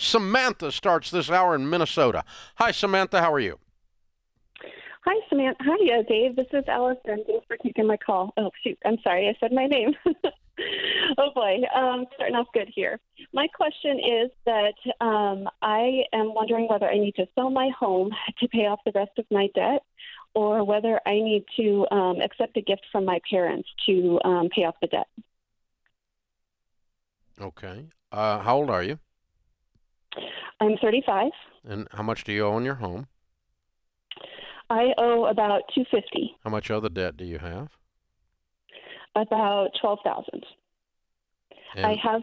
Samantha starts this hour in Minnesota. Hi, Samantha. How are you? Hi, Samantha. Hi, Dave. This is Allison. Thanks for taking my call. Oh, shoot. I'm sorry. I said my name. Oh, boy. Starting off good here. My question is that I am wondering whether I need to sell my home to pay off the rest of my debt or whether I need to accept a gift from my parents to pay off the debt. Okay. How old are you? I'm 35. And how much do you owe on your home? I owe about $250. How much other debt do you have? About $12,000. And I have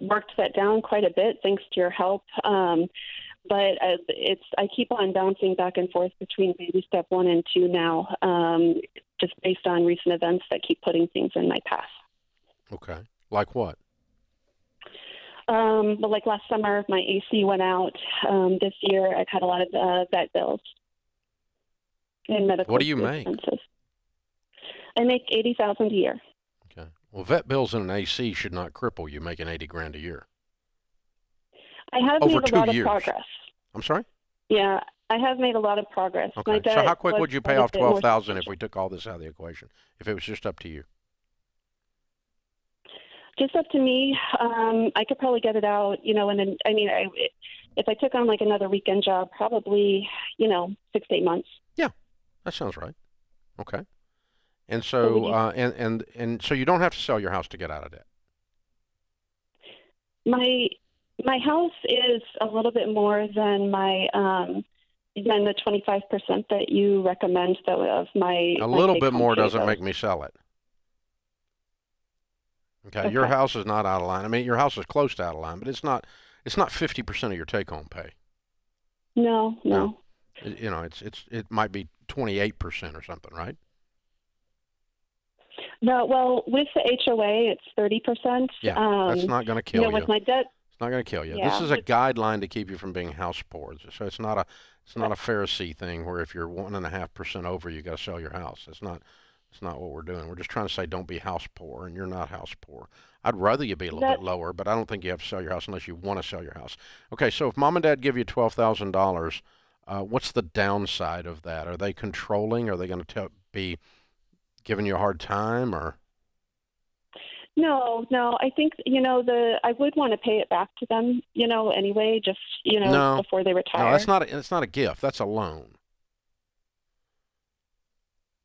worked that down quite a bit thanks to your help, but I keep on bouncing back and forth between baby step 1 and 2 now, just based on recent events that keep putting things in my path. Okay. Like what? But like last summer, my AC went out. This year, I've had a lot of vet bills and medical What do you make? expenses. I make $80,000 a year. Okay. Well, vet bills and an AC should not cripple you making $80,000 a year. I have Over made a 2 lot years. of progress. I'm sorry? Yeah, I have made a lot of progress. Okay. My So debt how quick was would you quite pay a off bit more $12,000 if substantial. we took all this out of the equation? If it was just up to you? Just up to me. I could probably get it out, and then, if I took on like another weekend job, probably, 6 to 8 months. Yeah, that sounds right. Okay. And So would so, you- and so you don't have to sell your house to get out of debt. My house is a little bit more than than the 25% that you recommend though of my A my little take bit home more pay, doesn't though. make me sell it. Okay. Your Okay. house is not out of line. I mean, your house is close to out of line, but it's not 50% of your take-home pay. No. No. It might be 28% or something, right? No, well, with the HOA, it's 30%. Yeah, that's not going to kill you. With my debt, It's not going to kill you. This yeah. is a guideline to keep you from being house poor. So it's not a Pharisee thing where if you're 1.5% over, you got to sell your house. It's not what we're doing. We're just trying to say don't be house poor, and you're not house poor. I'd rather you be a little bit lower, but I don't think you have to sell your house unless you want to sell your house. Okay, so if mom and dad give you $12,000, what's the downside of that? Are they controlling? Are they going to be giving you a hard time, or? No. I think I would want to pay it back to them, anyway, just No. before they retire. No, that's not a gift. That's a loan.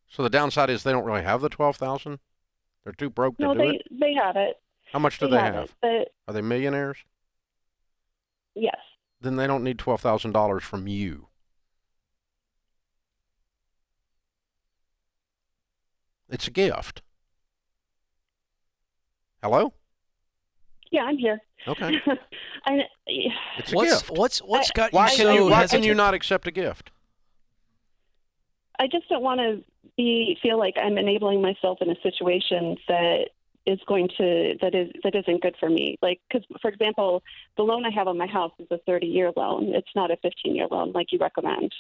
So the downside is they don't really have the 12,000. They're too broke to No, do it. they have it. How much do they have? But Are they millionaires? yes. Then they don't need $12,000 from you. It's a gift. Hello? Yeah, I'm here. Okay. I, It's a gift. What's got Why you can so you hesitant? not accept a gift? I just don't want to feel like I'm enabling myself in a situation that isn't good for me. Like, because for example, the loan I have on my house is a 30-year loan. It's not a 15-year loan like you recommend.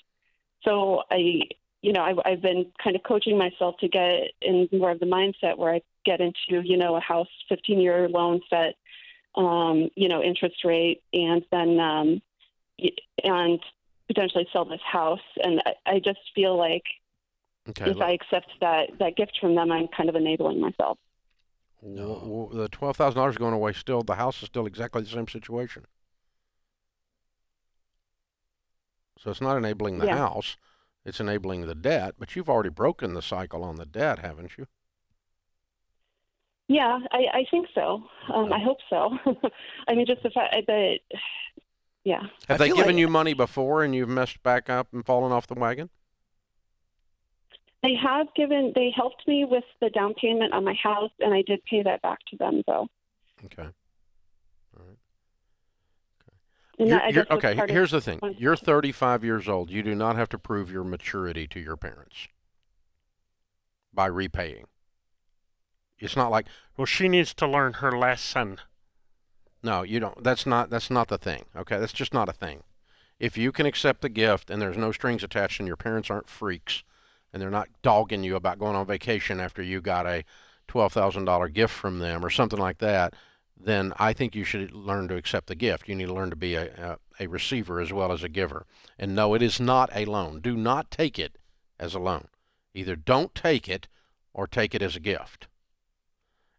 So I've been kind of coaching myself to get in more of the mindset where I get into a house 15-year loan set, interest rate, and then and potentially sell this house. And I just feel like Okay. if I accept that gift from them, I'm kind of enabling myself. The $12,000 going away still. The house is still exactly the same situation. So it's not enabling the house. It's enabling the debt. But you've already broken the cycle on the debt, haven't you? Yeah, I think so. I hope so. I mean, just the fact that, yeah. Have they given you money before and you've messed back up and fallen off the wagon? They helped me with the down payment on my house, and I did pay that back to them, though. Okay. All right. Okay. Here's the thing. You're 35 years old. You do not have to prove your maturity to your parents by repaying. It's not like, well, she needs to learn her lesson. No, you don't. That's not the thing. Okay, that's just not a thing. If you can accept the gift and there's no strings attached and your parents aren't freaks and they're not dogging you about going on vacation after you got a $12,000 gift from them or something like that, then I think you should learn to accept the gift. You need to learn to be a receiver as well as a giver. And no, it is not a loan. Do not take it as a loan. Either don't take it or take it as a gift.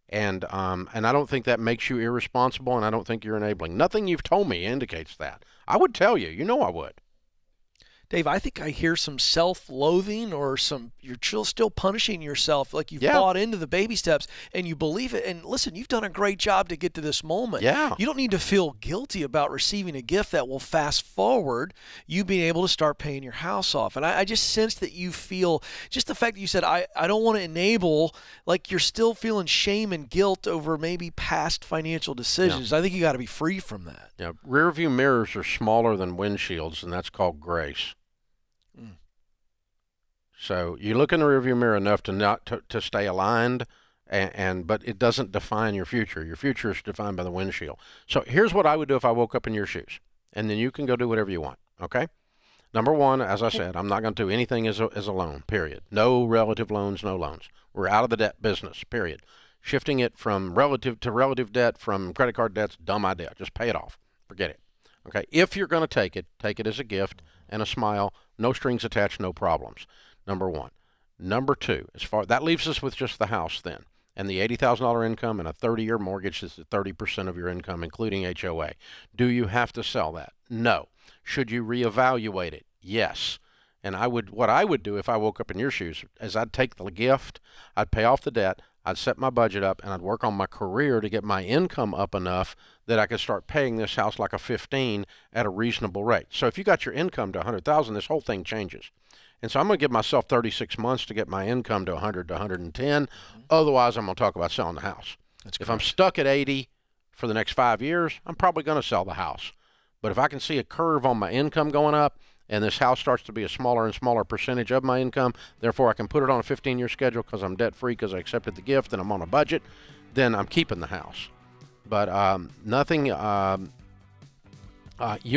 And I don't think that makes you irresponsible, and I don't think you're enabling. Nothing you've told me indicates that. I would tell you. You know I would. Dave, I think I hear some self-loathing or you're still punishing yourself, like you've Yeah. bought into the baby steps and you believe it. And listen, you've done a great job to get to this moment. Yeah. You don't need to feel guilty about receiving a gift that will fast forward you being able to start paying your house off. And I just sense that you feel, just the fact that you said, I don't want to enable, like you're still feeling shame and guilt over maybe past financial decisions. Yeah. I think you got to be free from that. Yeah. Rear view mirrors are smaller than windshields, and that's called grace. So you look in the rearview mirror enough to stay aligned, but it doesn't define your future. Your future is defined by the windshield. So here's what I would do if I woke up in your shoes, and then you can go do whatever you want. Okay? Number one, as I said, I'm not going to do anything as a loan. Period. No relative loans, no loans. We're out of the debt business. Period. Shifting it from relative to relative debt, from credit card debt's a dumb idea. Just pay it off. Forget it. Okay? If you're going to take it as a gift and a smile. No strings attached, no problems. Number one. Number two, that leaves us with just the house then. And the $80,000 income and a 30-year mortgage is 30% of your income, including HOA. Do you have to sell that? No. Should you reevaluate it? Yes. And what I would do if I woke up in your shoes is I'd take the gift, I'd pay off the debt, I'd set my budget up, and I'd work on my career to get my income up enough that I could start paying this house like a 15 at a reasonable rate. So if you got your income to 100,000, this whole thing changes. And so I'm going to give myself 36 months to get my income to 100 to 110. Otherwise, I'm going to talk about selling the house. If I'm stuck at 80 for the next 5 years, I'm probably going to sell the house. But if I can see a curve on my income going up, and this house starts to be a smaller and smaller percentage of my income, therefore I can put it on a 15-year schedule because I'm debt-free because I accepted the gift and I'm on a budget, then I'm keeping the house. But nothing. You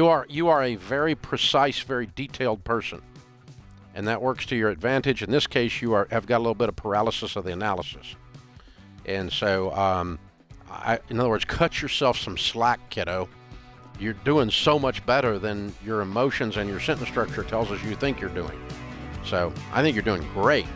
are a very precise, very detailed person, and that works to your advantage. In this case, you have got a little bit of paralysis of the analysis, and so in other words, cut yourself some slack, kiddo. You're doing so much better than your emotions and your sentence structure tells us you think you're doing. So I think you're doing great.